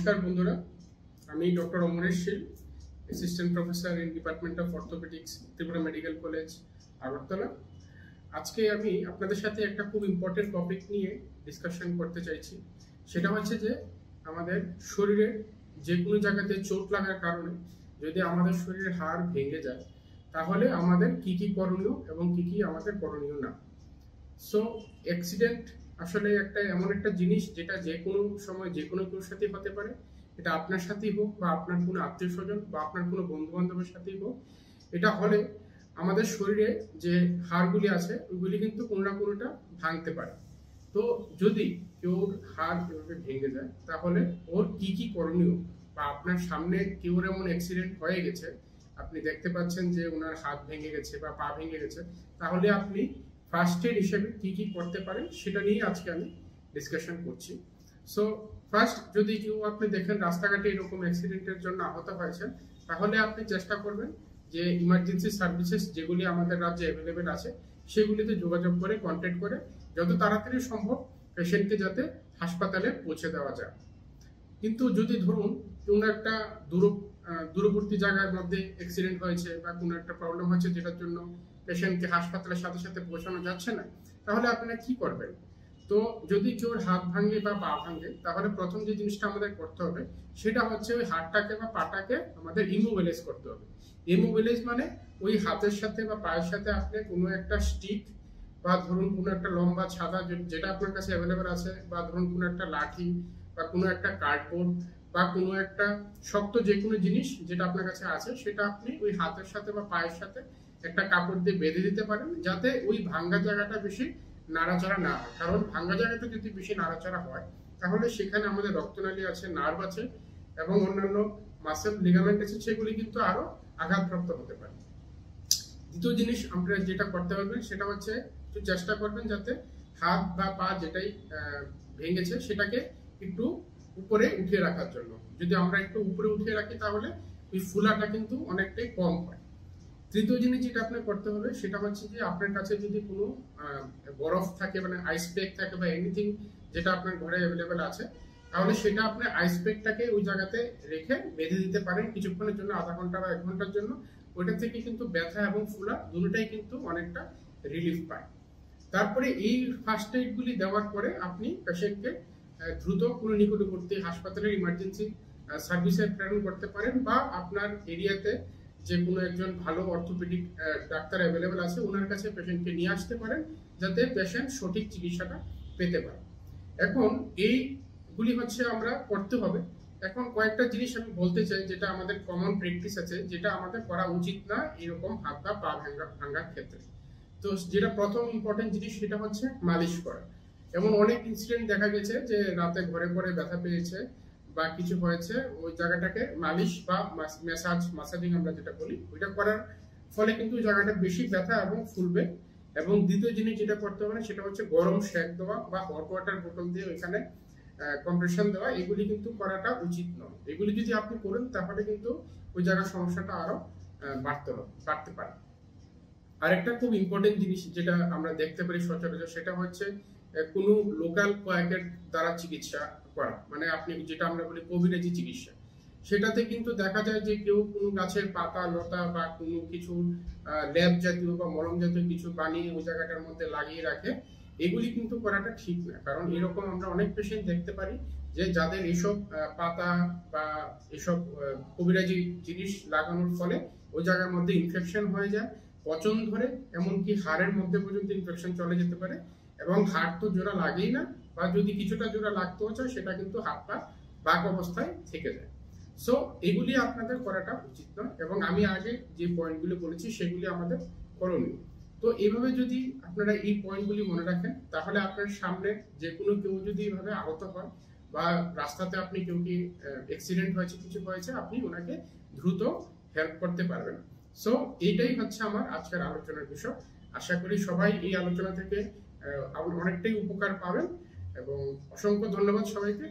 নমস্কার বন্ধুরা, আমি doctor Amaresh Shil, assistant professor in department of orthopaedics, Tripura medical college, Agartala. আজকে আমি আপনাদের সাথে একটা খুব ইম্পর্টেন্ট টপিক নিয়ে ডিসকাশন করতে চাইছি। সেটা হচ্ছে যে আমাদের শরীরে যে কোনো জায়গাতে চোট লাগার কারণে যদি আমাদের শরীরের হাড় ভেঙে যায়, তাহলে আমাদের কি কি করণীয় এবং কি কি আমাদের করণীয় না। সো অ্যাক্সিডেন্ট আসলে এমন একটা জিনিস যেটা যে কোনো সময় যে কোনো কিছুর সাথে হতে পারে। এটা আপনার সাথেই হোক বা আপনার কোনো আত্মীয় স্বজন বা আপনার কোনো বন্ধু বান্ধবের সাথেই হোক, এটা হলে আমাদের শরীরে যে হাড়গুলি আছে ওইগুলি কিন্তু কোনো না কোনোটা ভাঙতে পারে। তো যদি কেউ হাড় এভাবে ভেঙে যায়, তাহলে ওর কি কি করণীয়, বা আপনার সামনে কেউ এমন অ্যাক্সিডেন্ট হয়ে গেছে, আপনি দেখতে পাচ্ছেন যে ওনার হাত ভেঙে গেছে বা পা ভেঙে গেছে, তাহলে আপনি ফার্স্ট এড হিসেবে কি কি করতে পারেন সেটা নিয়ে আজকে আমি ডিসকাশন করছি। সো ফার্স্ট, যদি কেউ আপনি দেখেন রাস্তাঘাটে এরকম অ্যাক্সিডেন্টের জন্য আহত হয়েছেন, তাহলে আপনি চেষ্টা করবেন যে ইমার্জেন্সি সার্ভিসেস যেগুলি আমাদের রাজ্যে অ্যাভেলেবেল আছে সেগুলিতে যোগাযোগ করে কন্ট্যাক্ট করে যত তাড়াতাড়ি সম্ভব পেশেন্টকে যাতে হাসপাতালে পৌঁছে দেওয়া যায়। কিন্তু যদি ধরুন কোনো একটা দূরবর্তী জায়গার মধ্যে অ্যাক্সিডেন্ট হয়েছে বা কোনো একটা প্রবলেম হয়েছে যেটার জন্য পেশেন্টকে হাসপাতালের সাথে সাথে পৌঁছানো যাচ্ছে না, তাহলে আপনারা কি করবেন? তো যদি কেউ হাত ভাঙে বা পা ভাঙে, তাহলে প্রথম যে জিনিসটা আমাদের করতে হবে সেটা হচ্ছে ওই হাতটাকে বা পাটাকে আমাদের ইমোবিলাইজ করতে হবে। ইমোবিলাইজ মানে ওই হাতের সাথে বা পায়ের সাথে আপনি কোনো একটা স্টিক বা ধরুন কোনো একটা লম্বা ছাতা যেটা আপনার কাছে অ্যাভেলেবেল আছে, বা ধরুন কোনো একটা লাঠি বা কোনো একটা কার্ডবোর্ড বা কোনো একটা শক্ত যে কোনো জিনিস যেটা আপনার কাছে আছে, সেটা আপনি ওই হাতের সাথে বা পায়ের সাথে একটা কাপড় দিয়ে বেঁধে দিতে পারেন, যাতে ওই ভাঙ্গা জায়গাটা বেশি নাড়াচাড়া না হয়। কারণ ভাঙ্গা জায়গাটা যদি বেশি নাড়াচাড়া হয়, তাহলে সেখানে আমাদের রক্তনালী আছে, নার্ভ আছে এবং অন্যান্য মাসেল লিগামেন্ট আছে, সেগুলি কিন্তু আরো আঘাতপ্রাপ্ত হতে পারে। দ্বিতীয় জিনিস আপনারা যেটা করতে পারবেন সেটা হচ্ছে একটু চেষ্টা করবেন যাতে হাত বা পা যেটাই ভেঙেছে সেটাকে একটু উপরে উঠিয়ে রাখার জন্য। যদি আমরা একটু উপরে উঠিয়ে রাখি, তাহলে ওই ফুলাটা কিন্তু অনেকটাই কম হয়। তৃতীয় জিনিস যেটা আপনার করতে হবে সেটা হচ্ছে যে আপনার কাছে যদি কোনো বরফ থাকে, মানে আইস প্যাক থাকে বা এনিথিং যেটা আপনার ঘরে অ্যাভেলেবেল আছে, তাহলে সেটা আপনি আইস প্যাকটাকে ওই জায়গাতে রেখে বেঁধে দিতে পারেন কিছুক্ষণের জন্য, আধা ঘন্টা বা 1 ঘন্টার জন্য। ওইটা থেকে কিন্তু ব্যথা এবং ফুলা দুটোটাই কিন্তু অনেকটা রিলিফ পায়। তারপরে এই ফার্স্ট এইড গুলি দেওয়ার পরে আপনি পেশেন্টকে দ্রুত কোনো নিকটবর্তী হাসপাতালের ইমার্জেন্সি সার্ভিসে প্রেরণ করতে পারেন, বা আপনার এরিয়াতে যে কোনো একজন ভালো অর্থোপেডিক ডাক্তার অ্যাভেলেবেল আছে ওনার কাছে পেশেন্টকে নিয়ে আসতে পারেন, যাতে পেশেন্ট সঠিক চিকিৎসাটা পেতে পারে। এখন এইগুলি হচ্ছে আমরা করতে হবে। এখন কয়েকটা জিনিস আমি বলতে চাই যেটা আমাদের কমন প্র্যাকটিস আছে, যেটা আমাদের করা উচিত না এরকম হাত বা পা ভাঙার ক্ষেত্রে। তো যেটা প্রথম ইম্পর্টেন্ট জিনিস সেটা হচ্ছে মালিশ করা। এমন অনেক ইনসিডেন্ট দেখা গেছে যে রাতে ঘরে ঘরে ব্যথা পেয়েছে বা কিছু হয়েছে, ওই জায়গাটাকে মালিশ বা মাসাজিং আমরা যেটা বলি, ওইটা করার ফলে কিন্তু ওই জায়গাটা বেশি ব্যথা এবং ফুলবে। এবং দ্বিতীয় জিনিস যেটা করতে হবে সেটা হচ্ছে গরম সেক দেওয়া বা হট ওয়াটার বোতল দিয়ে ওইখানে কম্প্রেশন দেওয়া। এগুলি কিন্তু করাটা উচিত নয়। এগুলি যদি আপনি করেন তাহলে কিন্তু ওই জায়গার সমস্যাটা আরো বাড়তে পারে। আরেকটা খুব ইম্পর্টেন্ট জিনিস যেটা আমরা দেখতে পারি সচরাচর, সেটা হচ্ছে কোনো লোকাল কোয়াকের দ্বারা চিকিৎসা করা, মানে আপনি যেটা আমরা বলি কবিরাজি চিকিৎসা। সেটাতে কিন্তু দেখা যায় যে কেউ কোনো গাছের পাতা লতা বা কোনো কিছু ল্যাব জাতীয় বা মলম জাতীয় কিছু বানিয়ে ওই জায়গাটার মধ্যে লাগিয়ে রাখে। এগুলি কিন্তু করাটা ঠিক না, কারণ এরকম আমরা অনেক পেশেন্ট দেখতে পারি যে যাদের এইসব পাতা বা এসব কবিরাজি জিনিস লাগানোর ফলে ওই জায়গার মধ্যে ইনফেকশন হয়ে যায়, পচন ধরে, এমনকি হাড়ের মধ্যে পর্যন্ত ইনফেকশন চলে যেতে পারে। এবং হাড় তো জোড়া লাগেই না, বা যদি কিছুটা জোড়া লাগতেও চায় সেটা কিন্তু হাত পা বাঁক অবস্থায় থেকে যায়। সো এগুলি আপনাদের করাটা উচিত নয়, এবং আমি আগে যে পয়েন্টগুলি বলেছি সেগুলি আমাদের করণীয়। তো এইভাবে যদি আপনারা এই পয়েন্টগুলি মনে রাখেন, তাহলে আপনার সামনে যে কোনো কেউ যদি এইভাবে আহত হয় বা রাস্তাতে আপনি কেউ কি অ্যাক্সিডেন্ট হয়েছে, কিছু হয়েছে, আপনি ওনাকে দ্রুত হেল্প করতে পারবেন। সো এইটাই হচ্ছে আমার আজকের আলোচনার বিষয়। আশা করি সবাই এই আলোচনা থেকে অনেকটাই উপকার পাবেন, এবং অসংখ্য ধন্যবাদ সবাইকে।